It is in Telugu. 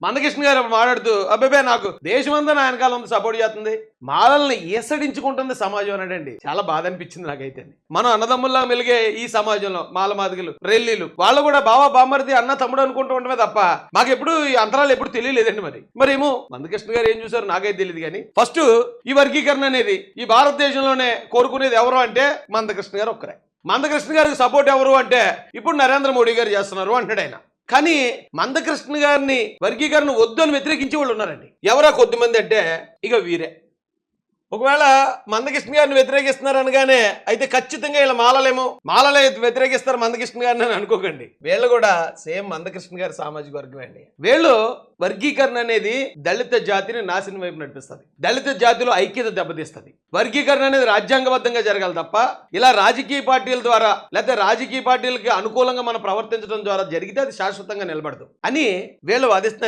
మందకృష్ణ గారు మాట్లాడుతూ అబ్బాయి నాకు దేశమంతా నా వెనకాల ఉంది సపోర్ట్ చేస్తుంది, మాలల్ని ఈసడించుకుంటుంది సమాజం అన్నాడండి. చాలా బాధ అనిపించింది నాకైతే. మనం అన్నదమ్ముల్లా మెలిగే ఈ సమాజంలో మాల మాదిగలు రెల్లీలు వాళ్ళు కూడా బావా బామ్మరిది అన్న తమ్ముడు అనుకుంటూ ఉండమే తప్ప మాకు ఎప్పుడు ఈ అంతరాలు ఎప్పుడు తెలియలేదండి. మరేమో మందకృష్ణ గారు ఏం చూసారు నాకైతే తెలియదు. కానీ ఫస్ట్ ఈ వర్గీకరణ అనేది ఈ భారతదేశంలోనే కోరుకునేది ఎవరు అంటే మందకృష్ణ గారు ఒక్కరే. మందకృష్ణ గారికి సపోర్ట్ ఎవరు అంటే ఇప్పుడు నరేంద్ర మోడీ గారు చేస్తున్నారు అంటాడు ఆయన. కానీ మందకృష్ణ గారిని వర్గీకరణ వద్దు అని వ్యతిరేకించే వాళ్ళు ఉన్నారండి. ఎవరా కొద్దిమంది అంటే ఇక వీరే. ఒకవేళ మందకృష్ణ గారిని వ్యతిరేకిస్తున్నారు అనగానే అయితే ఖచ్చితంగా ఇలా మాలలే వ్యతిరేకిస్తారు మందకృష్ణ గారిని అని అనుకోకండి. వీళ్ళు కూడా సేమ్ మందకృష్ణ గారి సామాజిక వర్గం అండి. వీళ్ళు వర్గీకరణ అనేది దళిత జాతిని నాశనం వైపు నడిపిస్తుంది, దళిత జాతిలో ఐక్యత దెబ్బతీస్తుంది. వర్గీకరణ అనేది రాజ్యాంగబద్ధంగా జరగాలి తప్ప ఇలా రాజకీయ పార్టీల ద్వారా లేకపోతే రాజకీయ పార్టీలకి అనుకూలంగా మనం ప్రవర్తించడం ద్వారా జరిగితే అది శాశ్వతంగా నిలబడదు అని వీళ్ళు వాదిస్తున్నారు.